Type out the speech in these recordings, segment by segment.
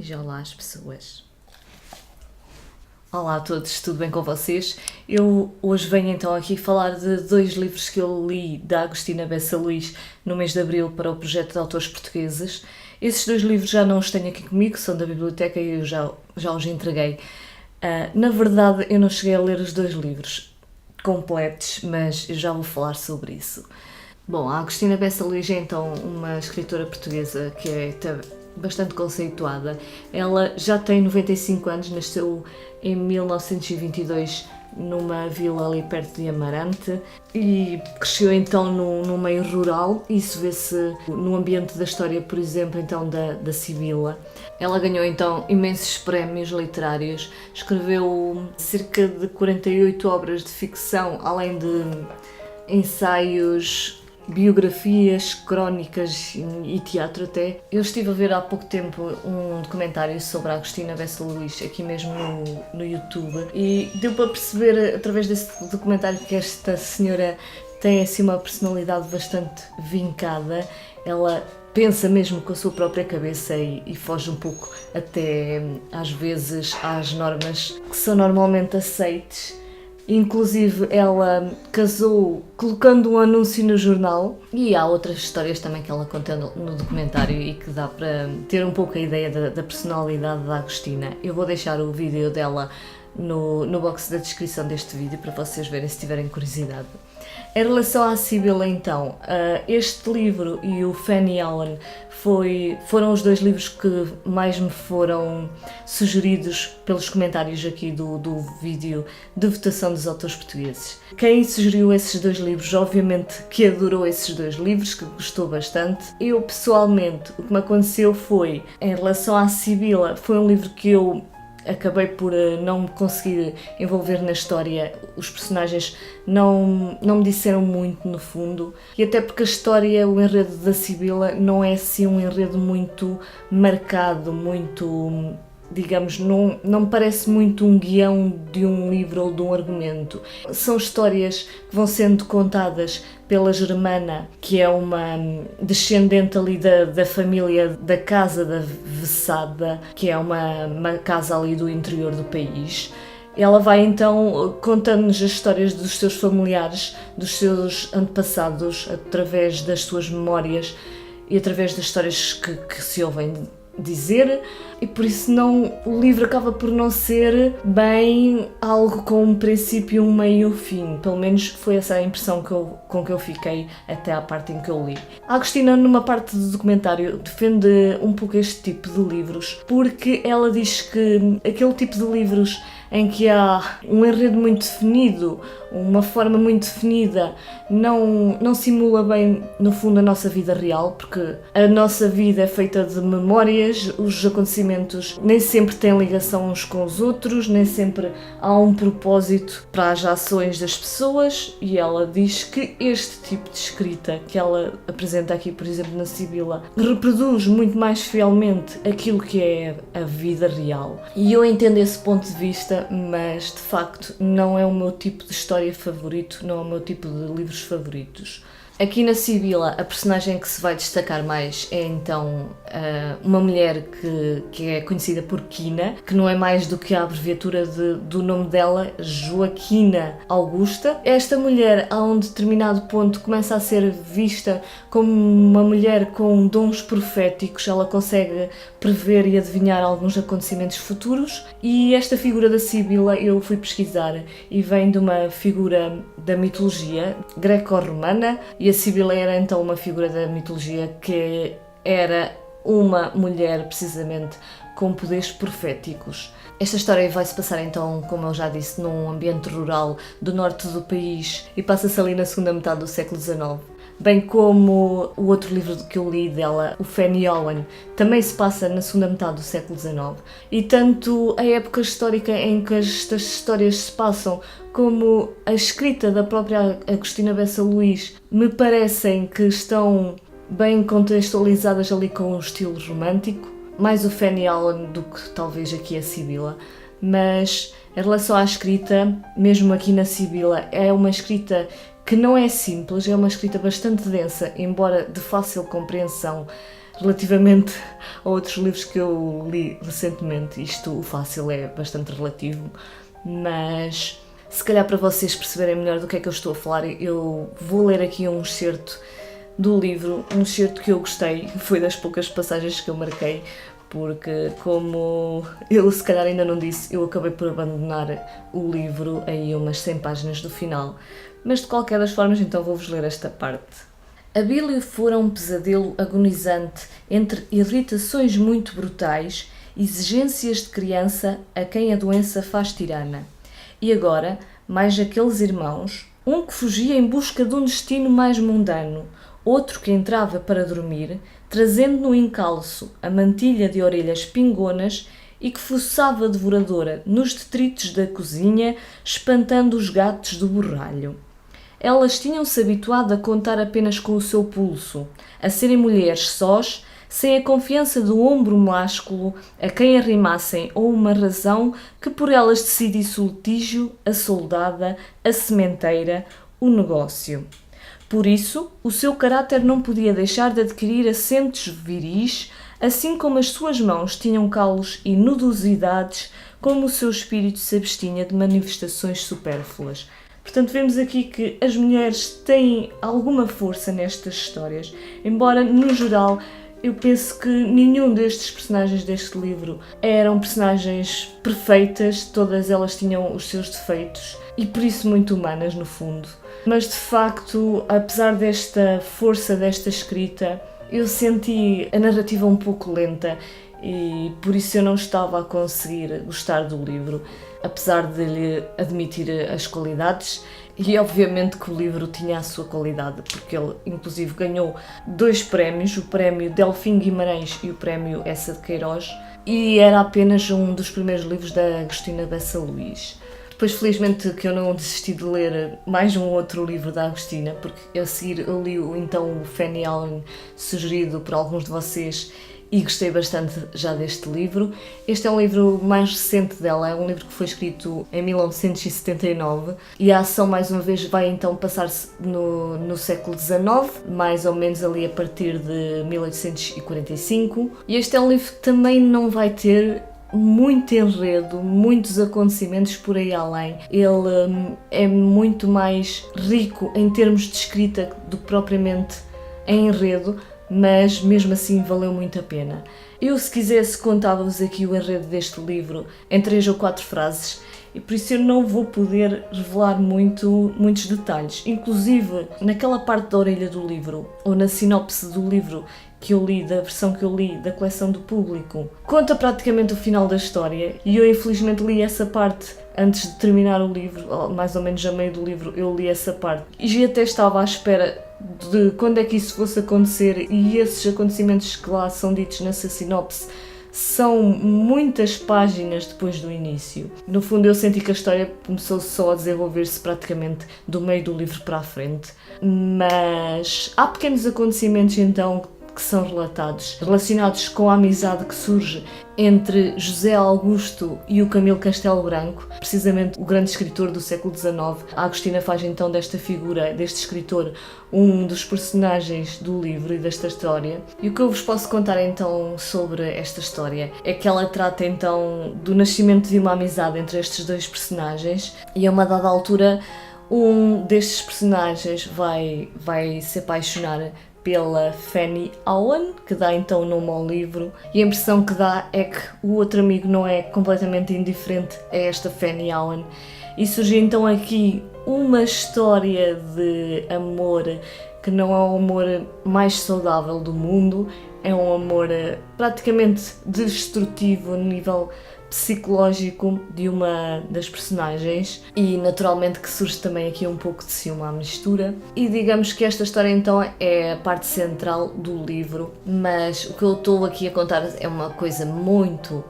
Já olá as pessoas. Olá a todos, tudo bem com vocês? Eu hoje venho então aqui falar de dois livros que eu li da Agostina Bessa Luís no mês de Abril para o projeto de autores portugueses. Esses dois livros já não os tenho aqui comigo, são da biblioteca e eu já os entreguei. Na verdade, eu não cheguei a ler os dois livros completos, mas eu já vou falar sobre isso. Bom, a Agostina Bessa Luís é então uma escritora portuguesa que é bastante conceituada. Ela já tem 95 anos, nasceu em 1922 numa vila ali perto de Amarante e cresceu então no meio rural. Isso vê-se no ambiente da história, por exemplo, então da Sibila. Ela ganhou então imensos prémios literários, escreveu cerca de 48 obras de ficção, além de ensaios, biografias, crónicas e teatro até. Eu estive a ver há pouco tempo um documentário sobre a Agostina Bessa Luís, aqui mesmo no YouTube, e deu para perceber através desse documentário que esta senhora tem assim uma personalidade bastante vincada. Ela pensa mesmo com a sua própria cabeça e foge um pouco até às vezes às normas que são normalmente aceites. Inclusive ela casou colocando um anúncio no jornal, e há outras histórias também que ela conta no documentário e que dá para ter um pouco a ideia da personalidade da Agostina. Eu vou deixar o vídeo dela no box da descrição deste vídeo para vocês verem se tiverem curiosidade. Em relação à Sibila então, este livro e o Fanny Allen foram os dois livros que mais me foram sugeridos pelos comentários aqui do vídeo de votação dos autores portugueses. Quem sugeriu esses dois livros, obviamente que adorou esses dois livros, que gostou bastante. Eu pessoalmente, o que me aconteceu foi, em relação à Sibila, foi um livro que eu acabei por não me conseguir envolver na história. Os personagens não me disseram muito no fundo, e até porque a história, o enredo da Sibila não é assim um enredo muito marcado, muito, digamos, não me parece muito um guião de um livro ou de um argumento. São histórias que vão sendo contadas pela Germana, que é uma descendente ali da família da Casa da Vessada, que é uma casa ali do interior do país. Ela vai então contando-nos as histórias dos seus familiares, dos seus antepassados, através das suas memórias e através das histórias que se ouvem dizer, e por isso o livro acaba por não ser bem algo com um princípio, um meio e um fim. Pelo menos foi essa a impressão com que eu fiquei até à parte em que eu li. A Agostina, numa parte do documentário, defende um pouco este tipo de livros, porque ela diz que aquele tipo de livros em que há um enredo muito definido, uma forma muito definida, não simula bem, no fundo, a nossa vida real, porque a nossa vida é feita de memórias, os acontecimentos nem sempre têm ligação uns com os outros, nem sempre há um propósito para as ações das pessoas, e ela diz que este tipo de escrita que ela apresenta aqui, por exemplo, na Sibila, reproduz muito mais fielmente aquilo que é a vida real. E eu entendo esse ponto de vista, mas de facto não é o meu tipo de história favorito, não é o meu tipo de livros favoritos. Aqui na Sibila, a personagem que se vai destacar mais é então uma mulher que é conhecida por Quina, que não é mais do que a abreviatura do nome dela, Joaquina Augusta. Esta mulher, a um determinado ponto, começa a ser vista como uma mulher com dons proféticos. Ela consegue prever e adivinhar alguns acontecimentos futuros, e esta figura da Sibila eu fui pesquisar e vem de uma figura da mitologia greco-romana, e a Sibila era então uma figura da mitologia que era uma mulher precisamente com poderes proféticos. Esta história vai-se passar então, como eu já disse, num ambiente rural do norte do país e passa-se ali na segunda metade do século XIX. Bem como o outro livro que eu li dela, o Fanny Allen, também se passa na segunda metade do século XIX. E tanto a época histórica em que estas histórias se passam, como a escrita da própria Agostina Bessa Luís, me parecem que estão bem contextualizadas ali com o estilo romântico, mais o Fanny Allen do que talvez aqui a Sibila. Mas em relação à escrita, mesmo aqui na Sibila, é uma escrita que não é simples, é uma escrita bastante densa, embora de fácil compreensão. relativamente a outros livros que eu li recentemente. Isto, o fácil é bastante relativo, mas se calhar para vocês perceberem melhor do que é que eu estou a falar, eu vou ler aqui um excerto do livro, um excerto que eu gostei, foi das poucas passagens que eu marquei, porque como eu se calhar ainda não disse, eu acabei por abandonar o livro aí umas 100 páginas do final, mas de qualquer das formas então vou-vos ler esta parte. A Billy fora um pesadelo agonizante entre irritações muito brutais, exigências de criança a quem a doença faz tirana. E agora, mais aqueles irmãos, um que fugia em busca de um destino mais mundano, outro que entrava para dormir, trazendo no encalço a mantilha de orelhas pingonas e que fuçava devoradora nos detritos da cozinha, espantando os gatos do borralho. Elas tinham-se habituado a contar apenas com o seu pulso, a serem mulheres sós, sem a confiança do ombro másculo a quem arrimassem ou uma razão que por elas decidisse o litígio, a soldada, a sementeira, o negócio. Por isso, o seu caráter não podia deixar de adquirir acentos viris, assim como as suas mãos tinham calos e nudosidades, como o seu espírito se abstinha de manifestações supérfluas. Portanto, vemos aqui que as mulheres têm alguma força nestas histórias, embora, no geral, eu penso que nenhum destes personagens deste livro eram personagens perfeitas, todas elas tinham os seus defeitos e por isso muito humanas, no fundo. Mas, de facto, apesar desta força desta escrita, eu senti a narrativa um pouco lenta e por isso eu não estava a conseguir gostar do livro, apesar de lhe admitir as qualidades. E obviamente que o livro tinha a sua qualidade, porque ele inclusive ganhou 2 prémios, o prémio Delfim Guimarães e o prémio Essa de Queiroz, e era apenas um dos primeiros livros da Agostina Bessa Luís. Depois, felizmente, que eu não desisti de ler mais um outro livro da Agostina, porque a seguir eu li então o Fanny Allen, sugerido por alguns de vocês, e gostei bastante já deste livro. Este é um livro mais recente dela, é um livro que foi escrito em 1979 e a ação, mais uma vez, vai então passar-se no século XIX, mais ou menos ali a partir de 1845. E este é um livro que também não vai ter muito enredo, muitos acontecimentos por aí além. Ele é muito mais rico em termos de escrita do que propriamente em enredo, mas mesmo assim valeu muito a pena. Eu, se quisesse, contava-vos aqui o enredo deste livro em 3 ou 4 frases e por isso eu não vou poder revelar muitos detalhes. Inclusive, naquela parte da orelha do livro, ou na sinopse do livro que eu li, da versão que eu li da coleção do Público, conta praticamente o final da história e eu infelizmente li essa parte antes de terminar o livro, mais ou menos a meio do livro eu li essa parte e já até estava à espera de quando é que isso fosse acontecer, e esses acontecimentos que lá são ditos nessa sinopse são muitas páginas depois do início. No fundo eu senti que a história começou só a desenvolver-se praticamente do meio do livro para a frente, mas há pequenos acontecimentos então que são relatados, relacionados com a amizade que surge entre José Augusto e o Camilo Castelo Branco, precisamente o grande escritor do século XIX. A Agostina faz então desta figura, deste escritor, um dos personagens do livro e desta história. E o que eu vos posso contar então sobre esta história é que ela trata então do nascimento de uma amizade entre estes 2 personagens e a uma dada altura um destes personagens vai se apaixonar pela Fanny Allen, que dá então o nome ao livro, e a impressão que dá é que o outro amigo não é completamente indiferente a esta Fanny Allen. E surge então aqui uma história de amor que não é o amor mais saudável do mundo, é um amor praticamente destrutivo a nível psicológico de uma das personagens e naturalmente que surge também aqui um pouco de ciúme à mistura. E digamos que esta história então é a parte central do livro, mas o que eu estou aqui a contar é uma coisa muito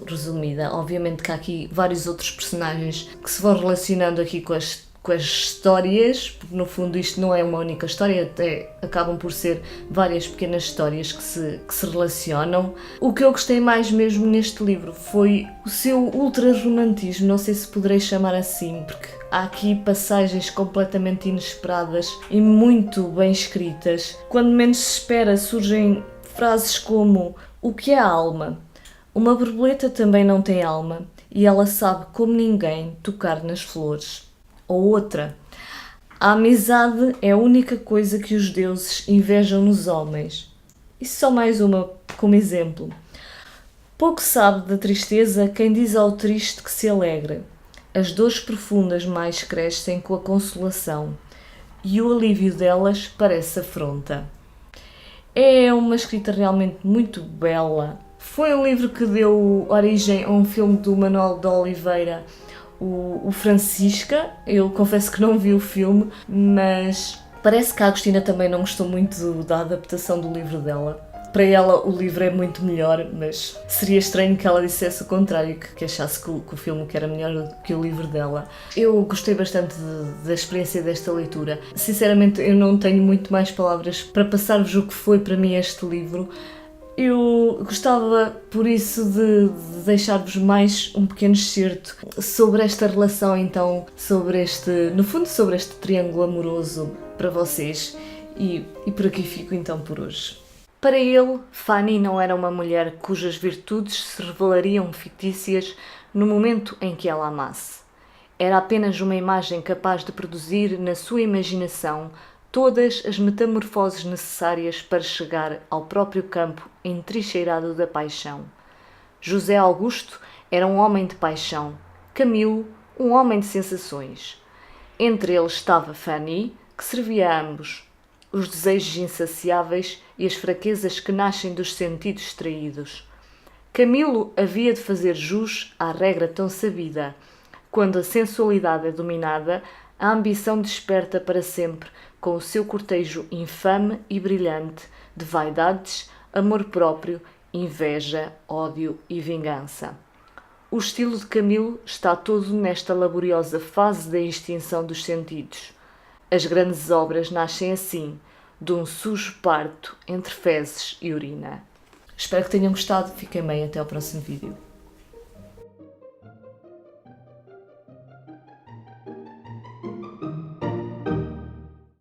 resumida. Obviamente que há aqui vários outros personagens que se vão relacionando aqui com as histórias, porque no fundo isto não é uma única história, até acabam por ser várias pequenas histórias que se relacionam. O que eu gostei mais mesmo neste livro foi o seu ultra-romantismo, não sei se poderei chamar assim, porque há aqui passagens completamente inesperadas e muito bem escritas. Quando menos se espera surgem Frases como: o que é a alma? Uma borboleta também não tem alma e ela sabe como ninguém tocar nas flores. Ou outra: a amizade é a única coisa que os deuses invejam nos homens. E só mais uma como exemplo. Pouco sabe da tristeza quem diz ao triste que se alegra. As dores profundas mais crescem com a consolação, e o alívio delas parece afronta. É uma escrita realmente muito bela. Foi um livro que deu origem a um filme do Manuel de Oliveira, o Francisca. Eu confesso que não vi o filme, mas parece que a Agostina também não gostou muito da adaptação do livro dela. Para ela o livro é muito melhor, mas seria estranho que ela dissesse o contrário, que achasse que o filme que era melhor que o livro dela. Eu gostei bastante da experiência desta leitura. Sinceramente, eu não tenho muito mais palavras para passar-vos o que foi para mim este livro. Eu gostava, por isso, de deixar-vos mais um pequeno excerto sobre esta relação, então, no fundo, sobre este triângulo amoroso para vocês. E por aqui fico então por hoje. Para ele, Fanny não era uma mulher cujas virtudes se revelariam fictícias no momento em que ela amasse. Era apenas uma imagem capaz de produzir na sua imaginação todas as metamorfoses necessárias para chegar ao próprio campo entrincheirado da paixão. José Augusto era um homem de paixão, Camilo, um homem de sensações. Entre eles estava Fanny, que servia a ambos, os desejos insaciáveis e as fraquezas que nascem dos sentidos distraídos. Camilo havia de fazer jus à regra tão sabida: quando a sensualidade é dominada, a ambição desperta para sempre com o seu cortejo infame e brilhante de vaidades, amor próprio, inveja, ódio e vingança. O estilo de Camilo está todo nesta laboriosa fase da extinção dos sentidos. As grandes obras nascem assim, de um sujo parto entre fezes e urina. Espero que tenham gostado. Fiquem bem, até ao próximo vídeo.